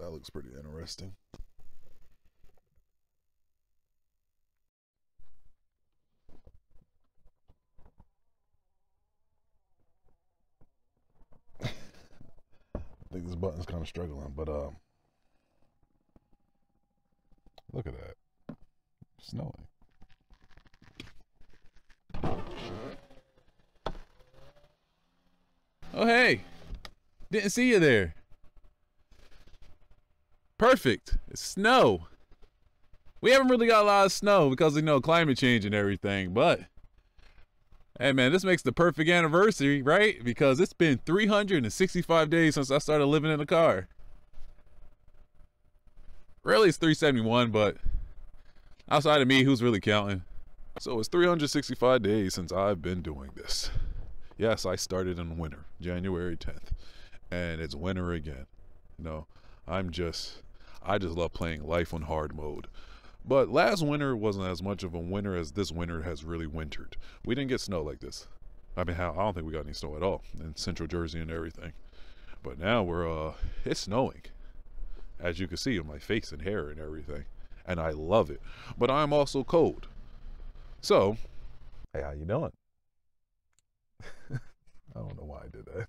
That looks pretty interesting. I think this button's kind of struggling, but look at that. It's snowing. Oh, hey. Didn't see you there. Perfect. It's snow. We haven't really got a lot of snow because, you know, climate change and everything, but hey, man, this makes the perfect anniversary, right? Because it's been 365 days since I started living in a car. Really, it's 371, but outside of me, who's really counting? So it's 365 days since I've been doing this. Yes, I started in winter, January 10th, and it's winter again. You know, I just love playing life on hard mode. But last winter wasn't as much of a winter as this winter has really wintered. We didn't get snow like this. I mean, I don't think we got any snow at all in central Jersey and everything. But now it's snowing. As you can see on my face and hair and everything. And I love it. But I'm also cold. So, hey, how you doing? I don't know why I did that.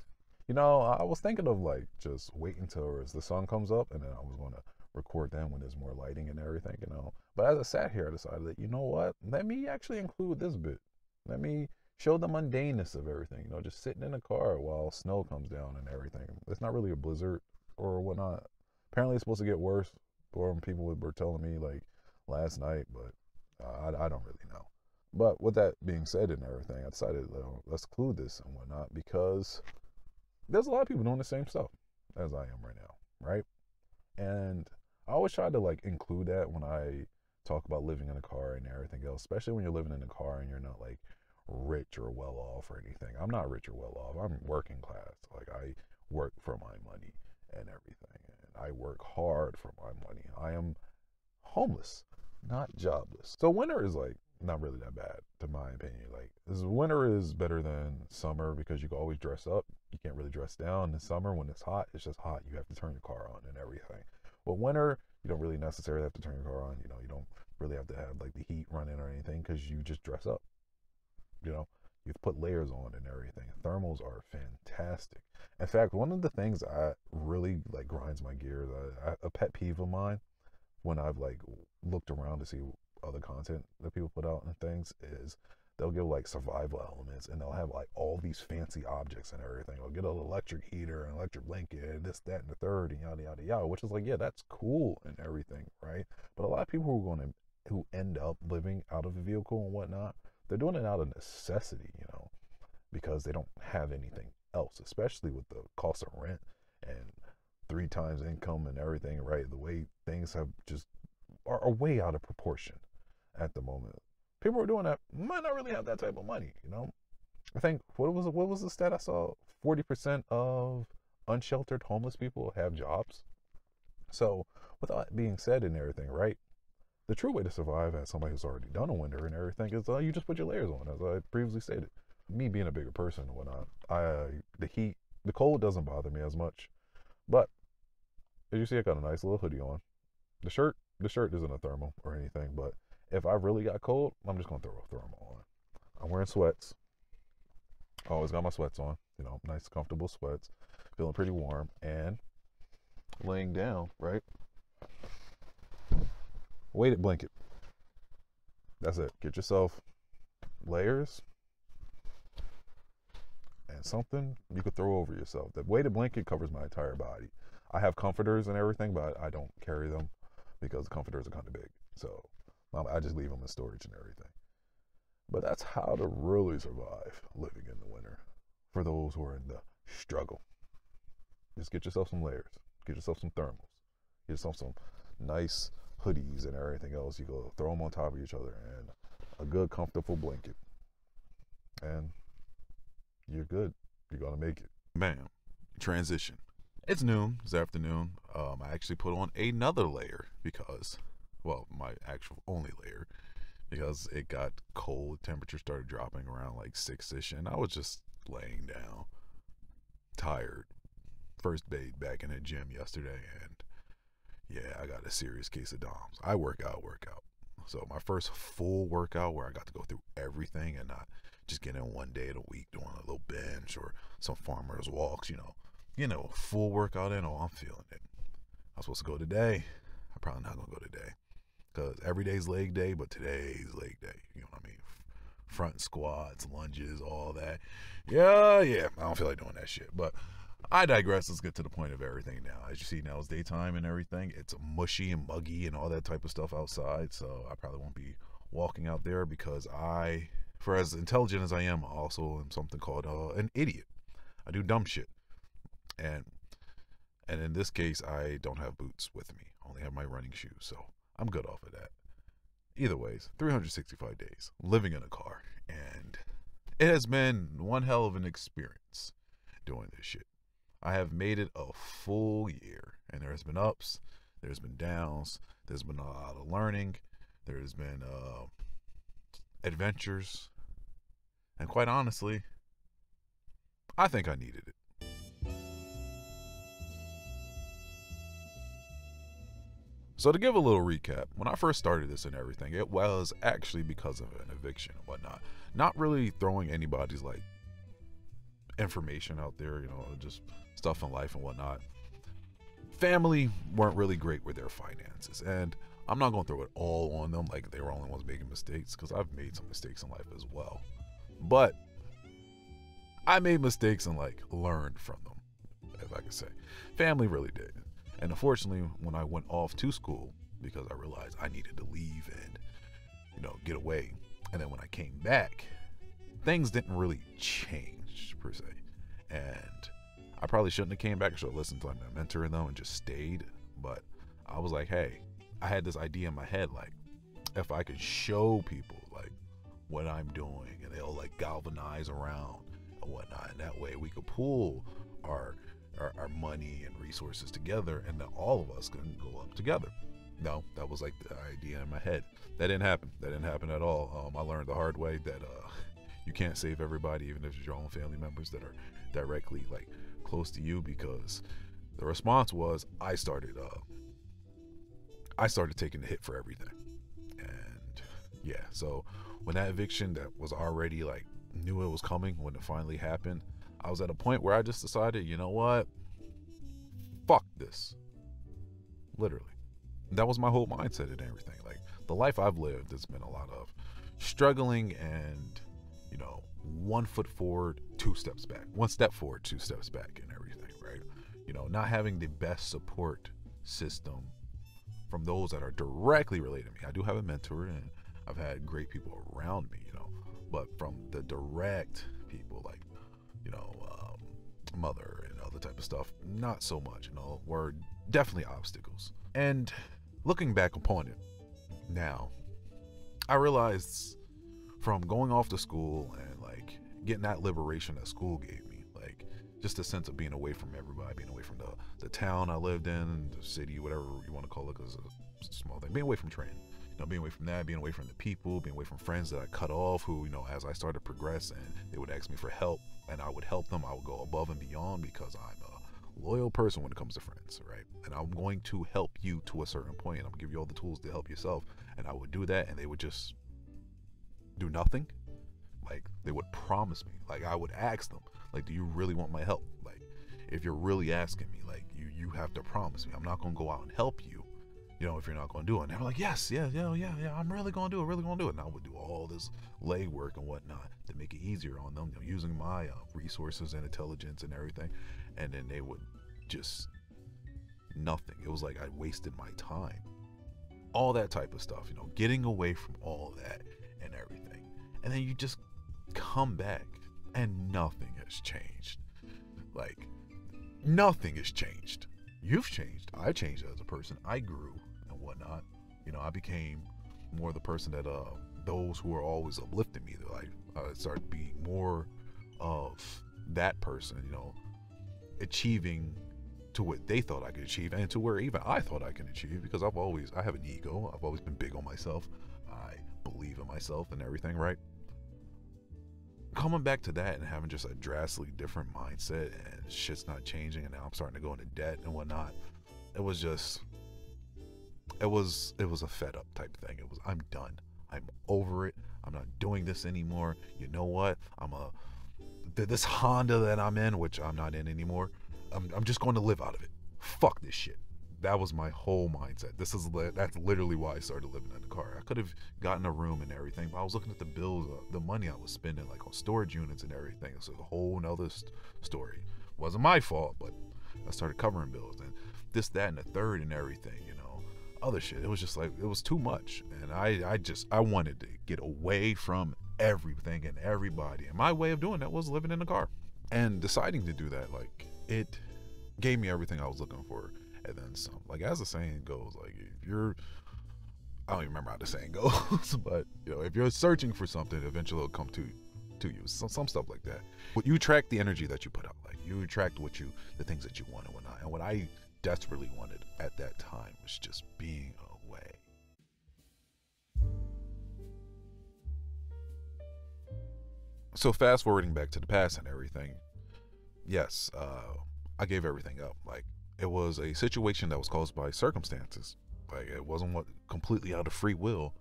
You know, I was thinking of like just waiting till the sun comes up and then I was going to record then when there's more lighting and everything, you know. But as I sat here, I decided that, you know what? Let me actually include this bit. Let me show the mundaneness of everything, you know, just sitting in a car while snow comes down and everything. It's not really a blizzard or whatnot. Apparently it's supposed to get worse, or people were telling me like last night, but I don't really know. But with that being said and everything, I decided, let's include this and whatnot because there's a lot of people doing the same stuff as I am right now, right? And I always try to like include that when I talk about living in a car and everything else, especially when you're living in a car and you're not like rich or well off or anything. I'm not rich or well off. I'm working class. Like I work for my money and everything. And I work hard for my money. I am homeless, not jobless. So winter is like not really that bad, to my opinion. Like, this winter is better than summer because you can always dress up. You can't really dress down. In summer, when it's hot, it's just hot. You have to turn your car on and everything. But winter, you don't really necessarily have to turn your car on. You know, you don't really have to have like the heat running or anything because you just dress up. You know, you have to put layers on and everything. Thermals are fantastic. In fact, one of the things I really like grinds my gears, a pet peeve of mine, when I've like looked around to see other content that people put out and things, is they'll give like survival elements and they'll have like all these fancy objects and everything. They'll get an electric heater, an electric blanket, and this, that, and the third, and yada yada yada. Which is like, yeah, that's cool and everything, right? But a lot of people who end up living out of a vehicle and whatnot, they're doing it out of necessity, you know, because they don't have anything else, especially with the cost of rent and 3 times income and everything, right? The way things have just are way out of proportion at the moment. People who are doing that might not really have that type of money, you know. I think what was the stat I saw? 40% of unsheltered homeless people have jobs. So with that being said and everything, right? The true way to survive as somebody who's already done a winter and everything is you just put your layers on, as I previously stated. Me being a bigger person and whatnot, the heat, the cold doesn't bother me as much. But as you see, I got a nice little hoodie on. The shirt isn't a thermal or anything, but if I really got cold, I'm just gonna throw a thermal on. I'm wearing sweats. I always got my sweats on, you know, nice comfortable sweats, feeling pretty warm, and laying down, right? Weighted blanket. That's it. Get yourself layers and something you could throw over yourself. The weighted blanket covers my entire body. I have comforters and everything, but I don't carry them because the comforters are kind of big. So I just leave them in storage and everything. But that's how to really survive living in the winter for those who are in the struggle. Just get yourself some layers. Get yourself some thermals. Get yourself some nice hoodies and everything else. You go throw them on top of each other and a good comfortable blanket. And you're good. You're going to make it. Bam. Transition. It's noon. It's afternoon. I actually put on another layer because, well, my actual only layer, because it got cold. Temperature started dropping around like 6-ish, and I was just laying down, tired. First day back in the gym yesterday, and yeah, I got a serious case of DOMS. I work out. So my first full workout where I got to go through everything and not just get in one day of the week doing a little bench or some farmer's walks, a full workout in. Oh, I'm feeling it. I'm supposed to go today. I'm probably not going to go today because every day's leg day, but today's leg day. You know what I mean? Front squats, lunges, all that. Yeah. I don't feel like doing that shit, but I digress. Let's get to the point of everything now. As you see, now it's daytime and everything. It's mushy and muggy and all that type of stuff outside. So I probably won't be walking out there because for as intelligent as I am, I also am something called an idiot. I do dumb shit. And in this case, I don't have boots with me. I only have my running shoes. So I'm good off of that. Either ways, 365 days living in a car. And it has been one hell of an experience doing this shit. I have made it a full year, and there's been ups, there's been downs, there's been a lot of learning, there's been adventures, and quite honestly, I think I needed it. So to give a little recap, when I first started this and everything, it was actually because of an eviction and whatnot. Not really throwing anybody's information out there, just stuff in life and whatnot. Family weren't really great with their finances, and I'm not going to throw it all on them like they were only ones making mistakes, because I've made some mistakes in life as well. But I made mistakes and learned from them, if I could say. Family really did. And unfortunately, when I went off to school, because I realized I needed to leave and get away, and then when I came back, things didn't really change per se. And I probably shouldn't have came back. I should have listened to my mentor and them and just stayed. But I was like, hey, I had this idea in my head, if I could show people what I'm doing, and they'll galvanize around and whatnot, and that way we could pool our money and resources together, and then all of us can go up together. No, that was the idea in my head. That didn't happen. That didn't happen at all. I learned the hard way that you can't save everybody, even if it's your own family members that are directly close to you, because the response was I started taking the hit for everything. And yeah, so when that eviction that was already knew it was coming, when it finally happened, I was at a point where I just decided, you know what, fuck this. Literally, that was my whole mindset and everything. The life I've lived has been a lot of struggling and 1 foot forward, 2 steps back, 1 step forward, 2 steps back, and everything, right? Not having the best support system from those that are directly related to me. I do have a mentor, and I've had great people around me, but from the direct people, mother and other type of stuff, not so much, were definitely obstacles. And looking back upon it now, I realized from going off to school and getting that liberation that school gave me, just a sense of being away from everybody, being away from the town I lived in, the city, whatever you want to call it, because it's a small thing, being away from training, being away from that, being away from the people, being away from friends that I cut off, who, as I started to progress and they would ask me for help and I would help them, I would go above and beyond, because I'm a loyal person when it comes to friends, right? And I'm going to help you to a certain point, and I'm gonna give you all the tools to help yourself. And I would do that, and they would just do nothing. They would promise me, I would ask them, do you really want my help? If you're really asking me, you have to promise me. I'm not gonna go out and help you, if you're not gonna do it. And they were like, yes, yeah, I'm really gonna do it, And I would do all this legwork and whatnot to make it easier on them, using my resources and intelligence and everything. And then they would just nothing. It was I wasted my time. All that type of stuff, getting away from all that and everything. And then you just come back and nothing has changed. Nothing has changed. You've changed. I changed as a person. I grew and whatnot. I became more the person that those who are always uplifting me, I started being more of that person, achieving to what they thought I could achieve, and to where even I thought I could achieve, because I have an ego. I've always been big on myself. I believe in myself and everything, right? Coming back to that and having just a drastically different mindset, and shit's not changing, and now I'm starting to go into debt and whatnot. It was just it was a fed up type thing. It was, I'm done. I'm over it. I'm not doing this anymore. You know what? This Honda that I'm in, which I'm not in anymore, I'm just going to live out of it. Fuck this shit. That was my whole mindset. That's literally why I started living in the car. I could have gotten a room and everything, but I was looking at the bills, the money I was spending, like on storage units and everything. It's a whole nother story. Wasn't my fault, but I started covering bills and this, that, and the third and everything, you know, other shit. It was just like, it was too much. And I wanted to get away from everything and everybody. And my way of doing that was living in a car. And deciding to do that, like, it gave me everything I was looking for. And then some. Like, as the saying goes, like, if you're, I don't even remember how the saying goes, but, you know, if you're searching for something, eventually it'll come to you. Some stuff like that. But you attract the energy that you put out. Like, you attract the things that you want and whatnot. And what I desperately wanted at that time was just being away. So fast forwarding back to the past and everything, yes, I gave everything up. Like, it was a situation that was caused by circumstances. Like, it wasn't completely out of free will,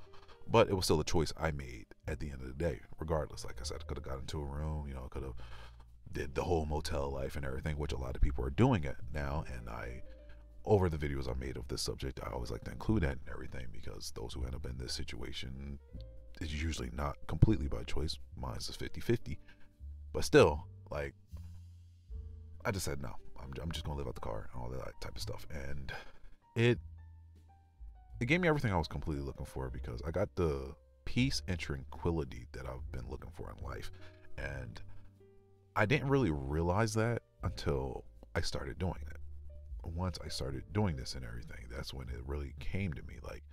but it was still a choice I made at the end of the day. Regardless, like I said, I could have got into a room, you know, could have did the whole motel life and everything, which a lot of people are doing it now. And over the videos I made of this subject, I always like to include that and everything, because those who end up in this situation is usually not completely by choice. Mine is 50-50, but still, like, I just said no. I'm just gonna live out the car and all that type of stuff, and it gave me everything I was completely looking for, because I got the peace and tranquility that I've been looking for in life. And I didn't really realize that until I started doing it. Once I started doing this and everything, that's when it really came to me. Like,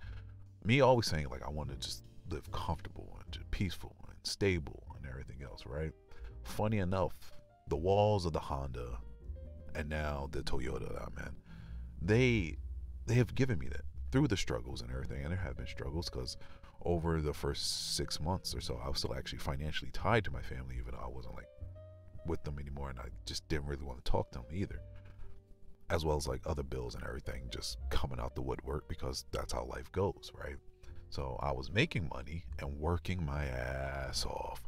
me always saying, like, I want to just live comfortable and just peaceful and stable and everything else, right? Funny enough, the walls of the Honda and now the Toyota that I'm in, they have given me that through the struggles and everything. And there have been struggles, because over the first 6 months or so, I was still actually financially tied to my family, even though I wasn't like with them anymore, and I just didn't really want to talk to them either, as well as like other bills and everything just coming out the woodwork, because that's how life goes, right? So I was making money and working my ass off.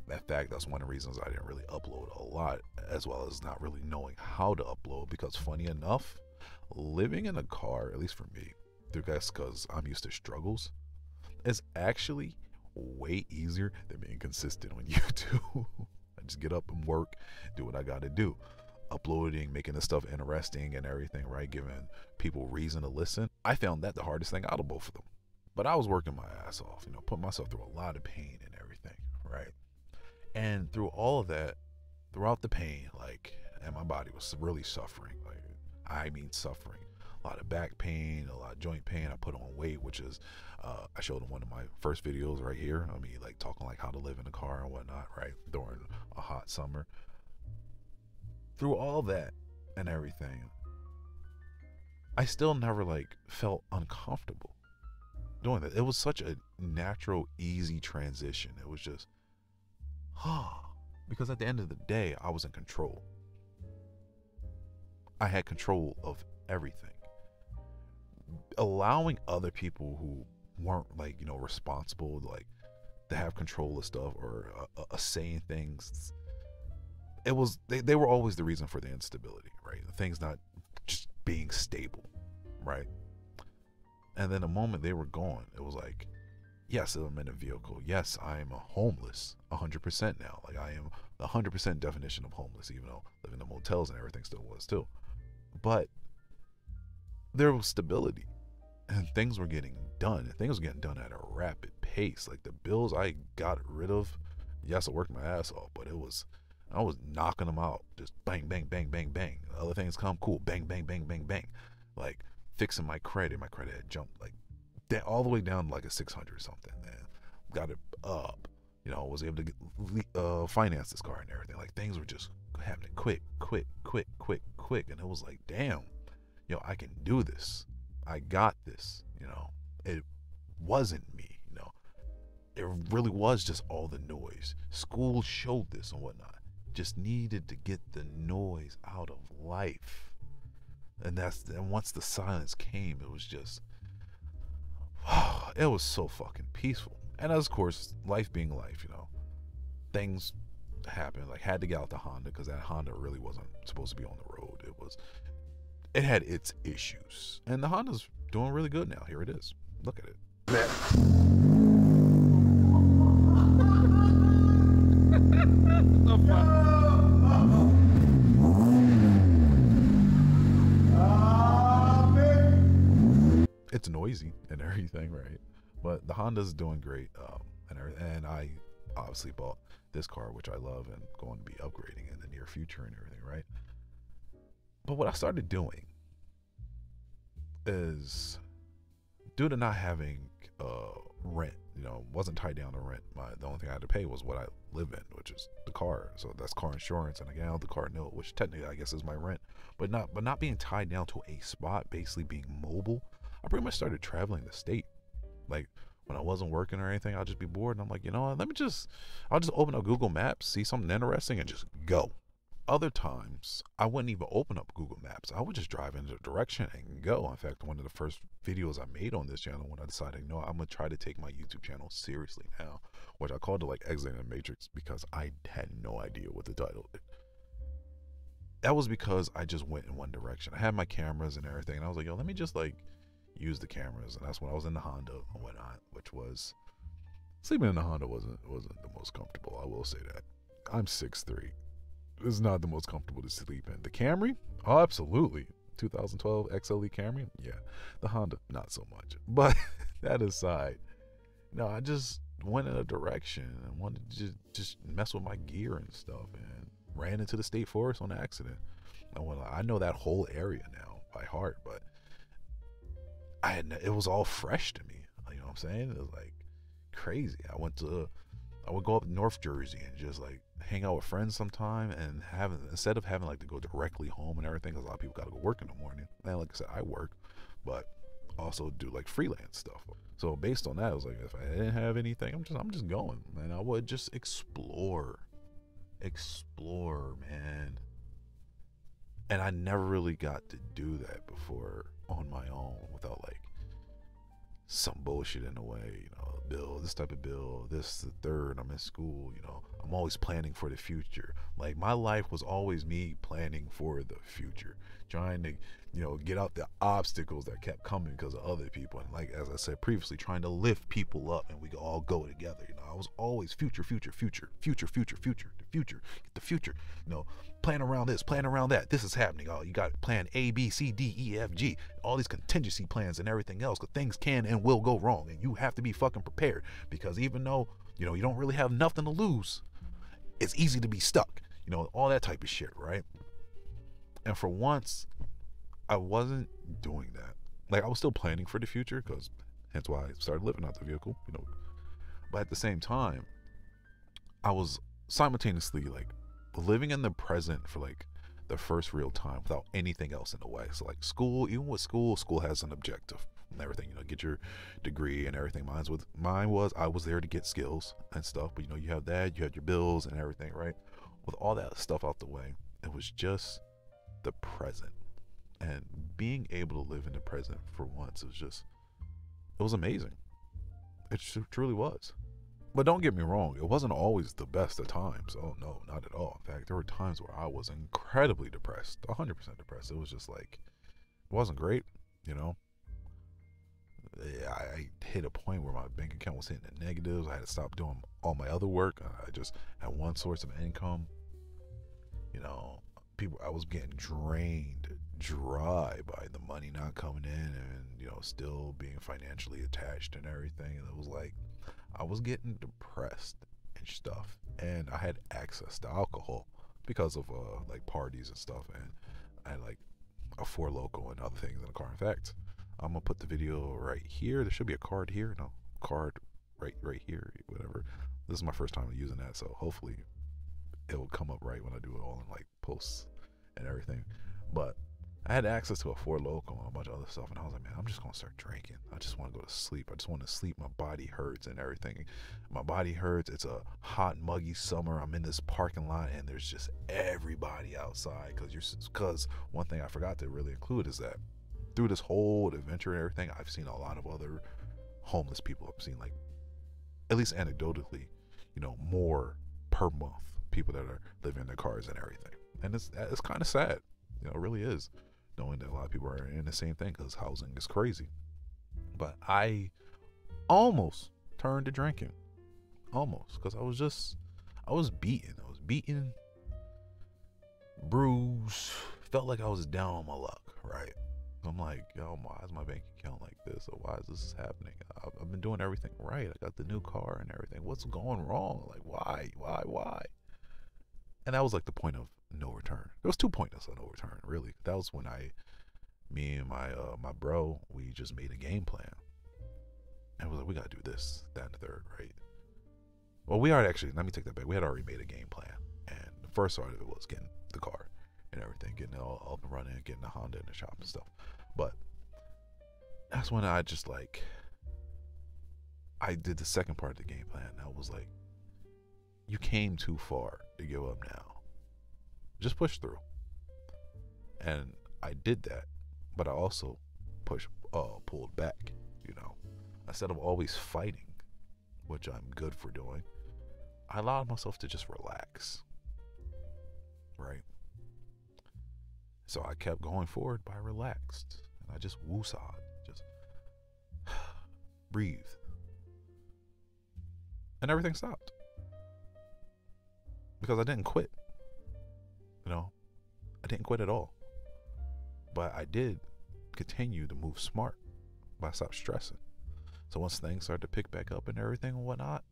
In fact, that's one of the reasons I didn't really upload a lot, as well as not really knowing how to upload, because funny enough, living in a car, at least for me, because I'm used to struggles, is actually way easier than being consistent on YouTube. I just get up and work, do what I got to do. Uploading, making this stuff interesting and everything, right? Giving people reason to listen. I found that the hardest thing out of both of them. But I was working my ass off, you know, putting myself through a lot of pain and everything, right? And through all of that, throughout the pain, like, and my body was really suffering. Like, I mean suffering. A lot of back pain, a lot of joint pain. I put on weight, which is, I showed in one of my first videos right here. I mean, like, talking like how to live in a car and whatnot, right? During a hot summer. Through all that and everything, I still never, like, felt uncomfortable doing that. It was such a natural, easy transition. It was just, because at the end of the day, I was in control. I had control of everything. Allowing other people who weren't, like, you know, responsible, like, to have control of stuff or saying things, it was, they were always the reason for the instability, right? Things not just being stable, right? And then the moment they were gone, it was like, yes, I'm in a vehicle. Yes, I am a homeless 100% now. Like, I am the 100% definition of homeless, even though living in motels and everything still was too. But there was stability, and things were getting done. And things were getting done at a rapid pace. Like, the bills I got rid of, yes, I worked my ass off, but I was knocking them out. Just bang, bang, bang, bang, bang. Other things come, cool. Bang, bang, bang, bang, bang. Like, fixing my credit. My credit had jumped, like, all the way down to like a 600 or something. And got it up. You know, was able to get, finance this car and everything. Like, things were just happening quick. And it was like, damn, you know, I can do this. I got this. You know, it wasn't me. You know, it really was just all the noise. School showed this and whatnot. Just needed to get the noise out of life. And once the silence came, it was just, it was so fucking peaceful. And of course, life being life, things happened. Like, had to get out the Honda because that Honda really wasn't supposed to be on the road. It had its issues, and the Honda's doing really good now. Here it is. Look at it. It's noisy and everything, right? But the Honda's doing great, and I obviously bought this car, which I love, and going to be upgrading in the near future and everything, right? But what I started doing is, due to not having rent, wasn't tied down to rent. The only thing I had to pay was what I live in, which is the car. So that's car insurance, and again, the car note, which technically I guess is my rent. But not being tied down to a spot, basically being mobile. I pretty much started traveling the state. Like, when I wasn't working or anything, I'd just be bored, and I'm like, you know what? I'll just open up Google Maps, see something interesting, and just go. Other times, I wouldn't even open up Google Maps. I would just drive in a direction and go. In fact, one of the first videos I made on this channel, when I decided, I'm going to try to take my YouTube channel seriously now, which I called it like Exiting the Matrix, because I had no idea what the title is. That was because I just went in one direction. I had my cameras and everything, and I was like, let me just use the cameras. And that's when I was in the Honda and whatnot, which was, sleeping in the Honda wasn't the most comfortable. I will say that. I'm 6'3". This is not the most comfortable to sleep in. The Camry? Oh, absolutely. 2012 XLE Camry? Yeah. The Honda, not so much. But that aside, no, I just went in a direction and wanted to just mess with my gear and stuff, and ran into the state forest on accident. And I know that whole area now by heart, but it was all fresh to me. You know what I'm saying? It was like crazy. I would go up to North Jersey and just hang out with friends sometime, and instead of having to go directly home and everything, because a lot of people got to go work in the morning. And like I said, I work, but also do freelance stuff. So based on that, I was like, if I didn't have anything, I'm just going, and I would just explore, man. And I never really got to do that before on my own without some bullshit in the way, bill, this type of bill, this, the third, I'm in school, I'm always planning for the future. My life was always me planning for the future, trying to, get out the obstacles that kept coming because of other people. And as I said previously, trying to lift people up, and we could all go together. I was always future, the future, get the future, plan around this, plan around that. This is happening. Oh, you got plan A, B, C, D, E, F, G, all these contingency plans and everything else, because things can and will go wrong, and you have to be fucking prepared, because even though, you don't really have nothing to lose, it's easy to be stuck, all that type of shit, right? And for once, I wasn't doing that. I was still planning for the future, because hence why I started living out the vehicle, but at the same time, I was simultaneously living in the present for the first real time without anything else in the way. So school, even with school has an objective and everything, get your degree and everything. Mine was, I was there to get skills and stuff, but you have that, you had your bills and everything, right? With all that stuff out the way, it was just the present. And being able to live in the present for once, it was amazing. It truly was. But don't get me wrong, it wasn't always the best of times. Oh no, not at all. In fact, there were times where I was incredibly depressed, 100% depressed. It was just it wasn't great, I hit a point where my bank account was hitting the negatives. I had to stop doing all my other work. I just had one source of income. I was getting drained dry by the money not coming in, and still being financially attached and everything. And it was I was getting depressed and stuff, and I had access to alcohol because of parties and stuff, and I had a Four Loko and other things in the car. In fact, I'm gonna put the video right here. There should be a card here. No, card right here, whatever. This is my first time using that, so hopefully it will come up right when I do it all in posts and everything. But I had access to a Four Loko and a bunch of other stuff, and I was like, man, I'm just gonna start drinking. I just want to go to sleep. I just want to sleep. My body hurts and everything. My body hurts. It's a hot, muggy summer. I'm in this parking lot, and there's just everybody outside. Because one thing I forgot to really include is that through this whole adventure and everything, I've seen a lot of other homeless people. I've seen, like, at least anecdotally, more per month people that are living in their cars and everything, and it's kind of sad. It really is, knowing that a lot of people are in the same thing because housing is crazy. But I almost turned to drinking, almost, because I was beaten, bruised, felt like I was down on my luck, right? I'm like, yo, why is my bank account like this? Or why is this happening? I've been doing everything right. I got the new car and everything. What's going wrong? Like, why? And that was like the point of no return. There was 2 points of no return, really. That was when me and my bro, we just made a game plan. And we was like, we gotta do this, that, and the third, right? Well, let me take that back. We had already made a game plan. And the first part of it was getting the car and everything, getting it all up and running, getting the Honda in the shop and stuff. But that's when I just, like, I did the second part of the game plan. And I was like, you came too far to give up now. Just push through. And I did that, but I also pulled back, Instead of always fighting, which I'm good for doing, I allowed myself to just relax, right? So I kept going forward, but I relaxed. And I just woosah'd, just breathed. And everything stopped. Because I didn't quit. I didn't quit at all. But I did continue to move smart, but I stopped stressing. So once things started to pick back up and everything and whatnot,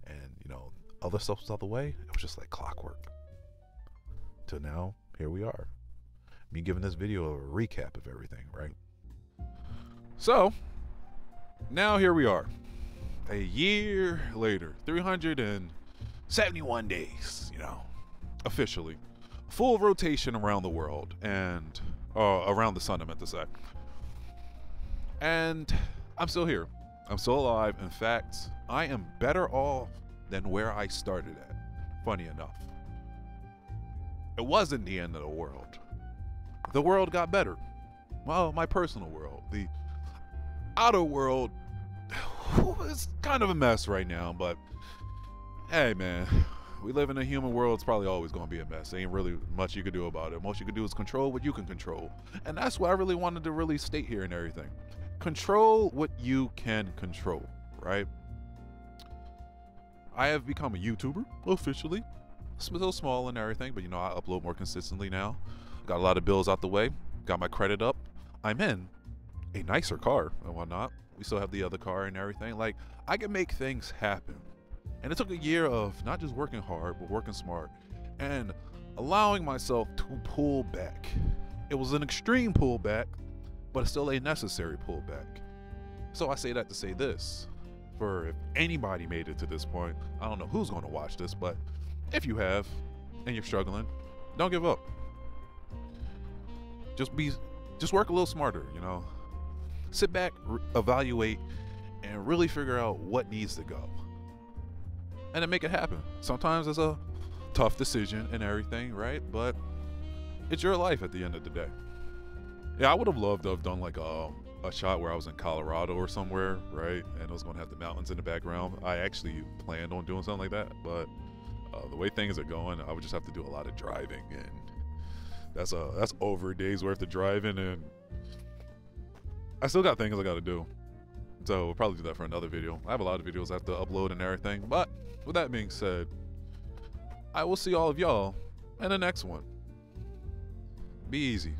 and, other stuff was out the way, it was just like clockwork. Till now, here we are. Me giving this video a recap of everything, right? So, now here we are. A year later, 371 days, officially. Full rotation around the world and around the sun, I meant to say. And I'm still here. I'm still alive. In fact, I am better off than where I started at. Funny enough. It wasn't the end of the world. The world got better. Well, my personal world. The outer world is kind of a mess right now, but hey, man. We live in a human world. It's probably always going to be a mess. There ain't really much you can do about it. Most you can do is control what you can control. And that's what I really wanted to really state here and everything. Control what you can control, right? I have become a YouTuber, officially. Still small and everything, but, I upload more consistently now. Got a lot of bills out the way. Got my credit up. I'm in a nicer car and whatnot. We still have the other car and everything. Like, I can make things happen. And it took a year of not just working hard, but working smart and allowing myself to pull back. It was an extreme pullback, but it's still a necessary pullback. So I say that to say this. For if anybody made it to this point, I don't know who's going to watch this, but if you have and you're struggling, don't give up. Just work a little smarter, Sit back, evaluate, and really figure out what needs to go. And then make it happen. Sometimes it's a tough decision and everything, right? But it's your life at the end of the day. Yeah, I would have loved to have done like a shot where I was in Colorado or somewhere, right? And I was going to have the mountains in the background. I actually planned on doing something like that, but the way things are going, I would just have to do a lot of driving, and that's over a day's worth of driving, and I still got things I got to do. So we'll probably do that for another video. I have a lot of videos I have to upload and everything. But with that being said, I will see all of y'all in the next one. Be easy.